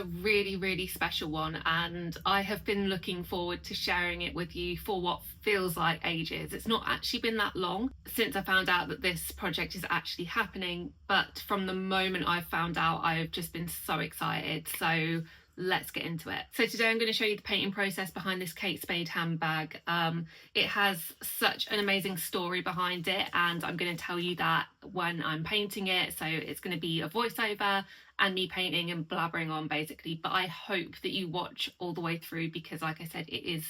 a really, really special one, and I have been looking forward to sharing it with you for what feels like ages. It's not actually been that long since I found out that this project is actually happening, but from the moment I found out, I've just been so excited. So let's get into it. So today I'm going to show you the painting process behind this Kate Spade handbag. It has such an amazing story behind it, and I'm going to tell you that when I'm painting it. So it's going to be a voiceover and me painting and blabbering on basically, but I hope that you watch all the way through, because like I said, it is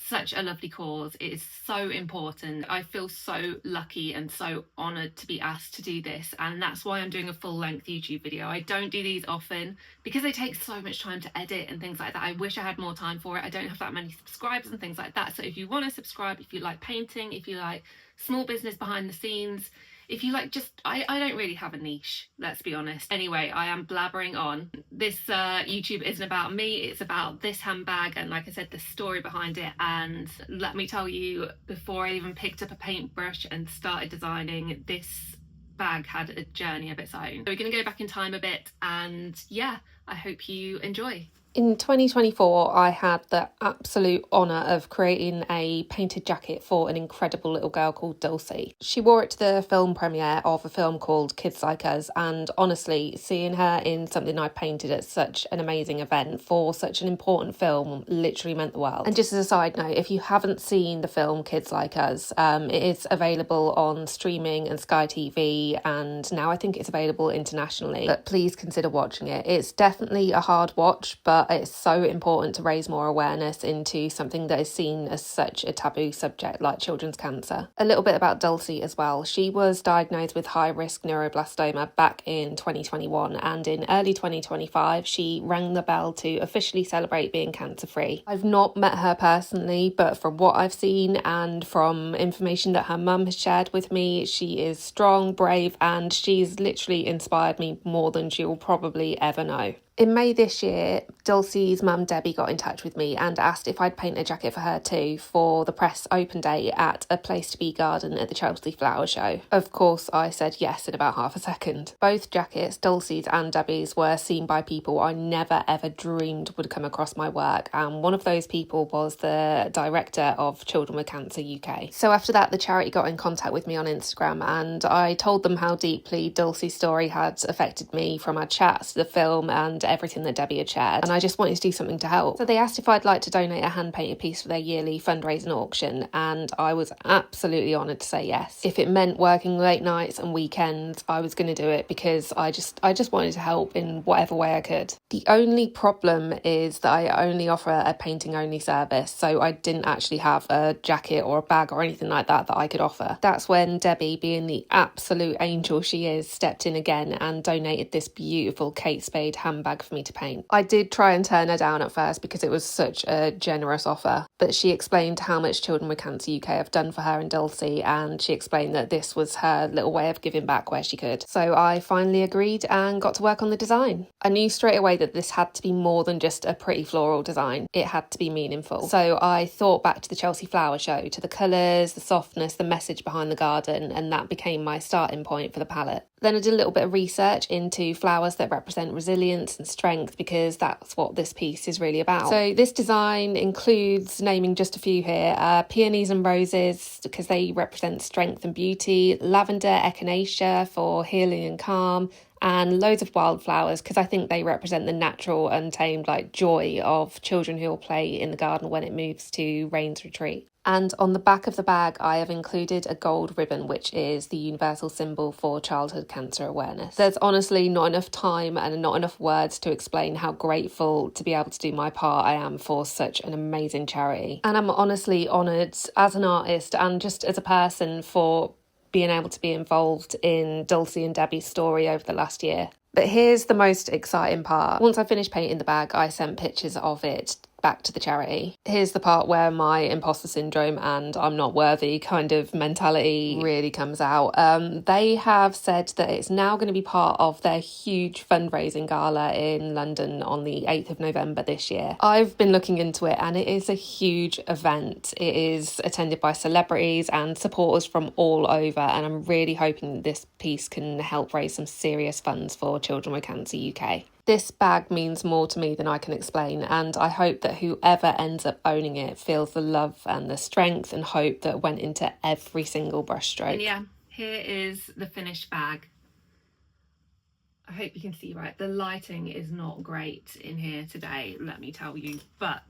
such a lovely cause. It is so important. I feel so lucky and so honoured to be asked to do this, and that's why I'm doing a full-length YouTube video. I don't do these often because they take so much time to edit and things like that. I wish I had more time for it. I don't have that many subscribers and things like that. So if you want to subscribe, if you like painting, if you like small business behind the scenes, if you like just, I don't really have a niche, let's be honest. Anyway, I am blabbering on. This YouTube isn't about me, it's about this handbag and, like I said, the story behind it. And let me tell you, before I even picked up a paintbrush and started designing, this bag had a journey of its own. So we're going to go back in time a bit, and yeah, I hope you enjoy. In 2024, I had the absolute honour of creating a painted jacket for an incredible little girl called Dulcie. She wore it to the film premiere of a film called Kids Like Us, and honestly, seeing her in something I painted at such an amazing event for such an important film literally meant the world. And just as a side note, if you haven't seen the film Kids Like Us, it is available on streaming and Sky TV, and now I think it's available internationally, but please consider watching it. It's definitely a hard watch, but it's so important to raise more awareness into something that is seen as such a taboo subject like children's cancer. A little bit about Dulcie as well. She was diagnosed with high-risk neuroblastoma back in 2021, and in early 2025 she rang the bell to officially celebrate being cancer-free. I've not met her personally, but from what I've seen and from information that her mum has shared with me, she is strong, brave, and she's literally inspired me more than she will probably ever know. In May this year, Dulcie's mum Debbie got in touch with me and asked if I'd paint a jacket for her too for the press open day at a Place to Be garden at the Chelsea Flower Show. Of course, I said yes in about half a second. Both jackets, Dulcie's and Debbie's, were seen by people I never ever dreamed would come across my work, and one of those people was the director of Children with Cancer UK. So after that, the charity got in contact with me on Instagram, and I told them how deeply Dulcie's story had affected me from our chats to the film and everything that Debbie had shared, and I just wanted to do something to help. So they asked if I'd like to donate a hand-painted piece for their yearly fundraising auction, and I was absolutely honoured to say yes. If it meant working late nights and weekends, I was going to do it, because I just wanted to help in whatever way I could. The only problem is that I only offer a painting-only service, so I didn't actually have a jacket or a bag or anything like that I could offer. That's when Debbie, being the absolute angel she is, stepped in again and donated this beautiful Kate Spade handbag for me to paint. I did try and turn her down at first because it was such a generous offer, but she explained how much Children with Cancer UK have done for her and Dulcie, and she explained that this was her little way of giving back where she could. So I finally agreed and got to work on the design. I knew straight away that this had to be more than just a pretty floral design. It had to be meaningful. So I thought back to the Chelsea Flower Show, to the colours, the softness, the message behind the garden, and that became my starting point for the palette. Then I did a little bit of research into flowers that represent resilience and strength, because that's what this piece is really about. So this design includes, naming just a few here, peonies and roses because they represent strength and beauty, lavender, echinacea for healing and calm, and loads of wildflowers because I think they represent the natural, untamed joy of children who will play in the garden when it moves to Rain's Retreat. And on the back of the bag, I have included a gold ribbon, which is the universal symbol for childhood cancer awareness. There's honestly not enough time and not enough words to explain how grateful to be able to do my part I am for such an amazing charity. And I'm honestly honoured as an artist and just as a person for being able to be involved in Dulcie and Debbie's story over the last year. But here's the most exciting part. Once I finished painting the bag, I sent pictures of it back to the charity. Here's the part where my imposter syndrome and I'm not worthy kind of mentality really comes out. They have said that it's now going to be part of their huge fundraising gala in London on the 8th of November this year. I've been looking into it and it is a huge event. It is attended by celebrities and supporters from all over, and I'm really hoping that this piece can help raise some serious funds for Children with Cancer UK. This bag means more to me than I can explain, and I hope that whoever ends up owning it feels the love and the strength and hope that went into every single brushstroke. And yeah, here is the finished bag. I hope you can see, right, the lighting is not great in here today, let me tell you, but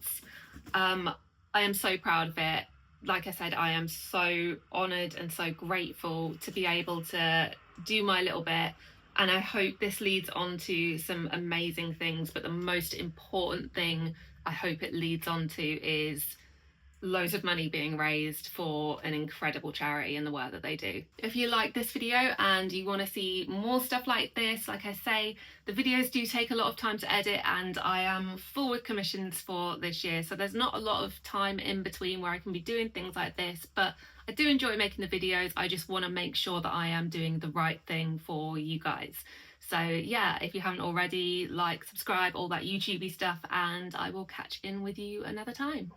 I am so proud of it. Like I said, I am so honoured and so grateful to be able to do my little bit, and I hope this leads on to some amazing things, but the most important thing I hope it leads on to is loads of money being raised for an incredible charity in the work that they do. If you like this video and you want to see more stuff like this, like I say, the videos do take a lot of time to edit, and I am full with commissions for this year, so there's not a lot of time in between where I can be doing things like this, but I do enjoy making the videos. I just want to make sure that I am doing the right thing for you guys. So yeah, if you haven't already, like, subscribe, all that YouTubey stuff, and I will catch in with you another time.